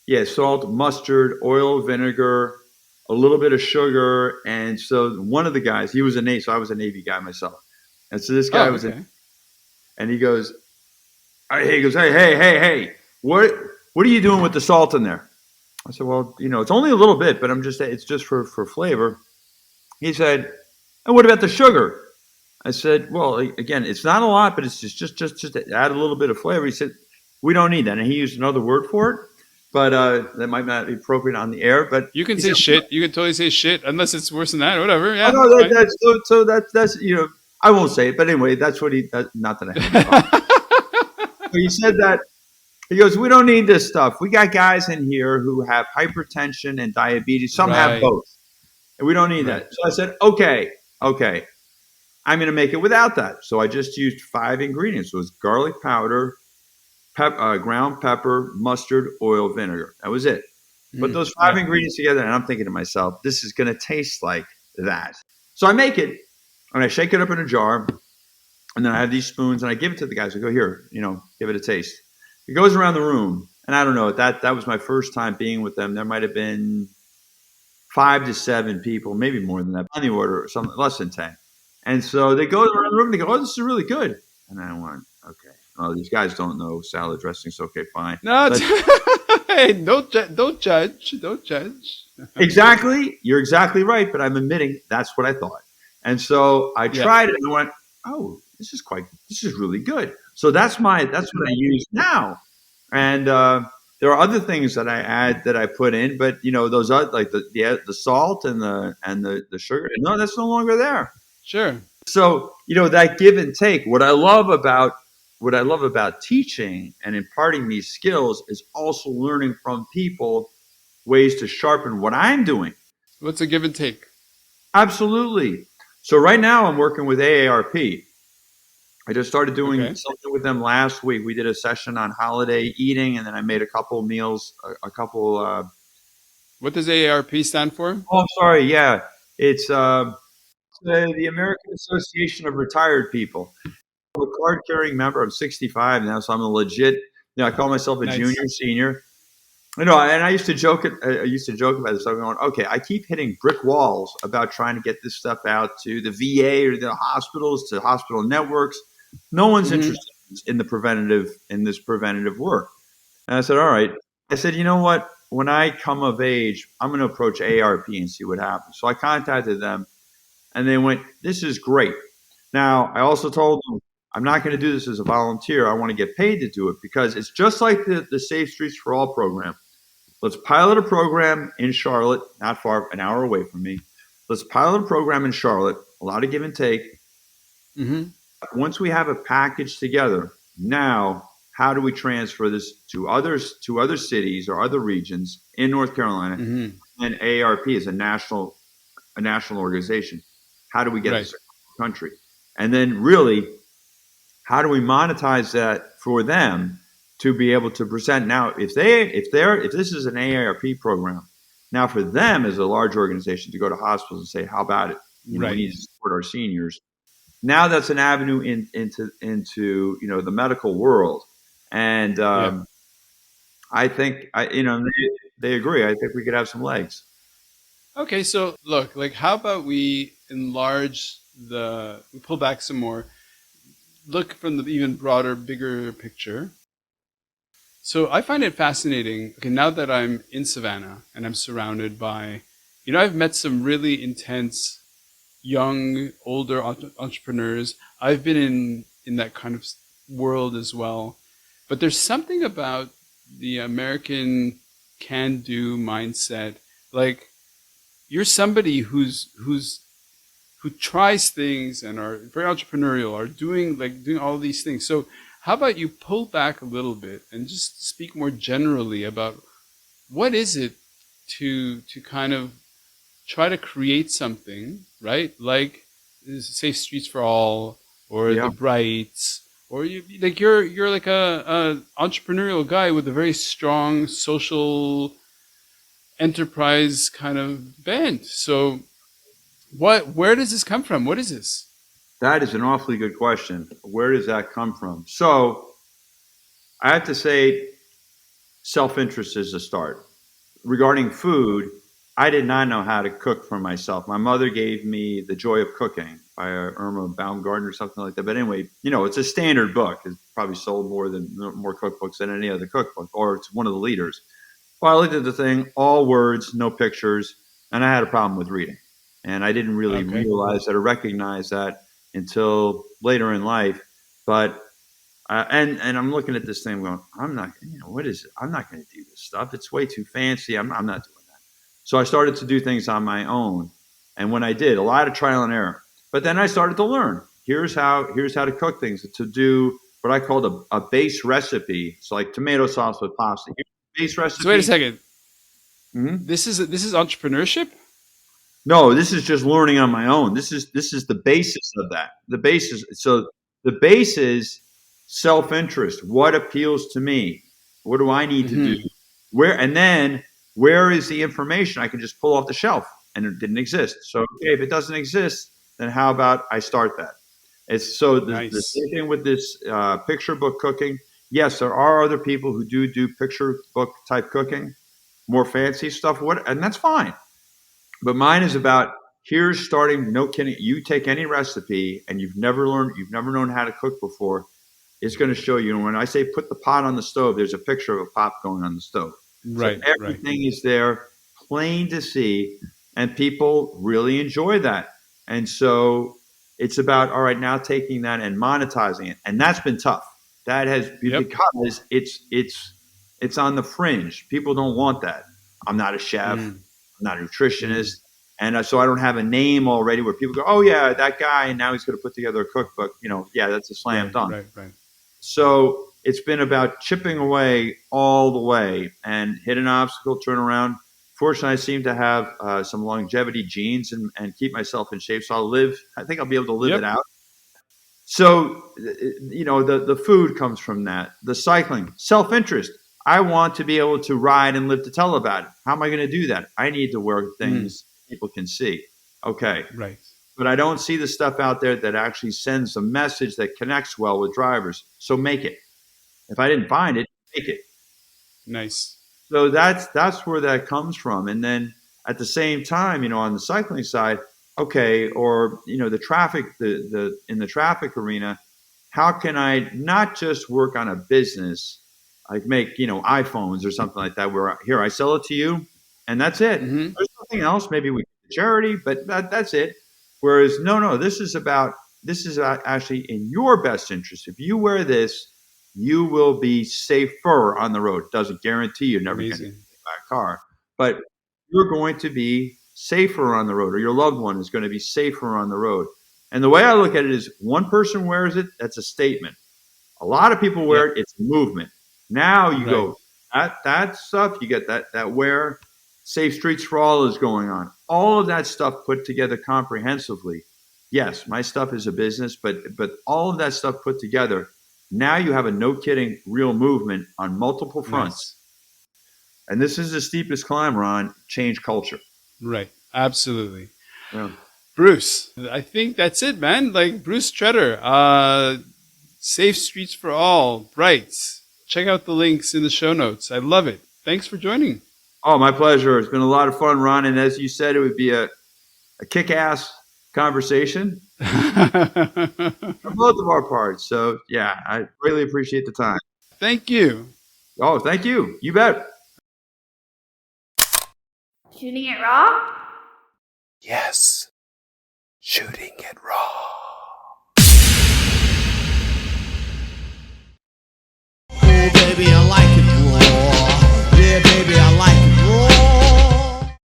Yeah, salt, mustard, oil, vinegar, a little bit of sugar. And so one of the guys, he was a Navy, so I was a Navy guy myself. And so this guy and he goes, hey, what are you doing with the salt in there? I said, well, it's only a little bit, but it's just for flavor. He said, and what about the sugar? I said, well, again, it's not a lot, but it's just to add a little bit of flavor. He said, we don't need that. And he used another word for it, but that might not be appropriate on the air. But you can say shit. You can totally say shit, unless it's worse than that. Whatever. Yeah. No, that's I won't say it, but anyway, that's what not that I have. So he said that. He goes, we don't need this stuff. We got guys in here who have hypertension and diabetes. Some have both, and we don't need that. So I said, okay. I'm going to make it without that. So I just used 5 ingredients. So it was garlic powder, ground pepper, mustard, oil, vinegar. That was it. Put those 5 ingredients together, and I'm thinking to myself, this is going to taste like that. So I make it, and I shake it up in a jar, and then I have these spoons, and I give it to the guys. I go, here, give it a taste. It goes around the room, and I don't know, that was my first time being with them. There might have been 5 to 7 people, maybe more than that, on the order, or something less than 10. And so they go around the room and they go, oh, this is really good. And I went, okay. Well, these guys don't know salad dressing, so okay, fine. No, hey, don't judge. Don't judge. Exactly. You're exactly right. But I'm admitting that's what I thought. And so I tried it and I went, oh, this is really good. So that's what I use now. And there are other things that I add that I put in, but those are like the salt and the sugar. No, that's no longer there. Sure. So, that give and take, what I love about teaching and imparting these skills is also learning from people ways to sharpen what I'm doing. What's a give and take? Absolutely. So right now I'm working with AARP. I just started doing something with them last week. We did a session on holiday eating, and then I made a couple meals, What does AARP stand for? Oh, I'm sorry. Yeah. It's the American Association of Retired People. I'm a card-carrying member. I'm 65 now, so I'm a legit. I call myself a junior, senior. And I used to joke. I used to joke about this. I'm going, okay, I keep hitting brick walls about trying to get this stuff out to the VA or the hospitals, to hospital networks. No one's interested in this preventative work. And I said, all right. I said, you know what? When I come of age, I'm going to approach AARP and see what happens. So I contacted them. And they went, this is great. Now, I also told them, I'm not going to do this as a volunteer. I want to get paid to do it, because it's just like the Safe Streets for All program. let's pilot a program in Charlotte, not far, an hour away from me. Let's pilot a program in Charlotte, a lot of give and take. Mm-hmm. Once we have a package together, now how do we transfer this to other cities or other regions in North Carolina? Mm-hmm. And AARP is a national organization. How do we get Right. this across the country? And then really, how do we monetize that for them to be able to present? Now, if this is an AARP program, now for them as a large organization to go to hospitals and say, how about it? We Right. need to support our seniors. Now that's an avenue into the medical world, and Yeah. I think they agree. I think we could have some legs. Okay, so look, like, how about we we pull back some more, look from the even broader, bigger picture. So I find it fascinating. Okay, now that I'm in Savannah and I'm surrounded by, I've met some really intense, young, older entrepreneurs. I've been in that kind of world as well. But there's something about the American can-do mindset. Like, you're somebody who tries things and are very entrepreneurial, are doing all these things. So how about you pull back a little bit and just speak more generally about what is it to kind of try to create something, right? Like, say, Streets for All or Yeah. the Brights, or you're like a entrepreneurial guy with a very strong social enterprise kind of bent. So where does this come from? What is this? That is an awfully good question. Where does that come from? So I have to say, self-interest is a start. Regarding food, I did not know how to cook for myself. My mother gave me The Joy of Cooking by Irma Baumgartner or something like that. But anyway, it's a standard book. It's probably sold more cookbooks than any other cookbook, or it's one of the leaders. Well, I looked at the thing, all words, no pictures, and I had a problem with reading. And I didn't really Okay. realize that or recognize that until later in life. But and I'm looking at this thing going, I'm not, what is it? I'm not going to do this stuff. It's way too fancy. I'm not doing that. So I started to do things on my own. And when I did, a lot of trial and error. But then I started to learn. Here's how to cook things, to do what I called a base recipe. It's like tomato sauce with pasta. Here's a base So wait a recipe. second. Mhm. This is entrepreneurship. No, this is just learning on my own. This is the basis of that. The basis. So the base is self-interest. What appeals to me? What do I need to do? Hmm. Where is the information I can just pull off the shelf? And it didn't exist. So okay, if it doesn't exist, then how about I start that? It's so the Nice. same thing with this picture book cooking. Yes, there are other people who do picture book type cooking, more fancy stuff. And that's fine. But mine is about, here's starting. No kidding. You take any recipe and you've never known how to cook before. It's going to show you. And when I say put the pot on the stove, there's a picture of a pot going on the stove. So Right. Right. everything is there, plain to see, and people really enjoy that. And so it's about, all right, now taking that and monetizing it, and that's been tough. That has, Yep. because it's on the fringe. People don't want that. I'm not a chef. Mm. I'm not a Mm. nutritionist. And so I don't have a name already where people go, oh yeah, that guy, and now he's going to put together a cookbook. Yeah, that's a slam Right. dunk. Right. Right. So it's been about chipping away all the way and hit an obstacle, turn around. Fortunately, I seem to have some longevity genes and keep myself in shape. So I think I'll be able to live it Yep. out. So, the food comes from that. The cycling, self-interest. I want to be able to ride and live to tell about it. How am I going to do that? I need to wear Mm. things people can see. Okay. Right. But I don't see the stuff out there that actually sends a message that connects well with drivers. So make it. If I didn't find it, make it. Nice. So that's where that comes from. And then at the same time, on the cycling side, okay, or the traffic, the in the traffic arena, how can I not just work on a business, like make iPhones or something like that, where here I sell it to you, and that's it. Hmm. There's nothing else. Maybe we do charity, but that's it. Whereas no, this is actually in your best interest. If you wear this, you will be safer on the road. Doesn't guarantee you're never going to Amazing. get fat car, but you're going to be safer on the road, or your loved one is going to be safer on the road. And the way I look at it is one person wears it, that's a statement. A lot of people wear it, it's a movement. Now you go, that stuff, you get that wear, Safe Streets for All is going on. All of that stuff put together comprehensively. Yes, my stuff is a business, but all of that stuff put together, now you have a no kidding real movement on multiple fronts. Nice. And this is the steepest climb, Ron, change culture. Right. Absolutely. Yeah. Bruce, I think that's it, man. Like Bruce Tretter, Safe Streets for All, Brights. Check out the links in the show notes. I love it. Thanks for joining. Oh, my pleasure. It's been a lot of fun, Ron. And as you said, it would be a kick-ass conversation for both of our parts. So, yeah, I really appreciate the time. Thank you. Oh, thank you. You bet. Shooting it raw? Yes. Shooting it raw. Oh, baby, I like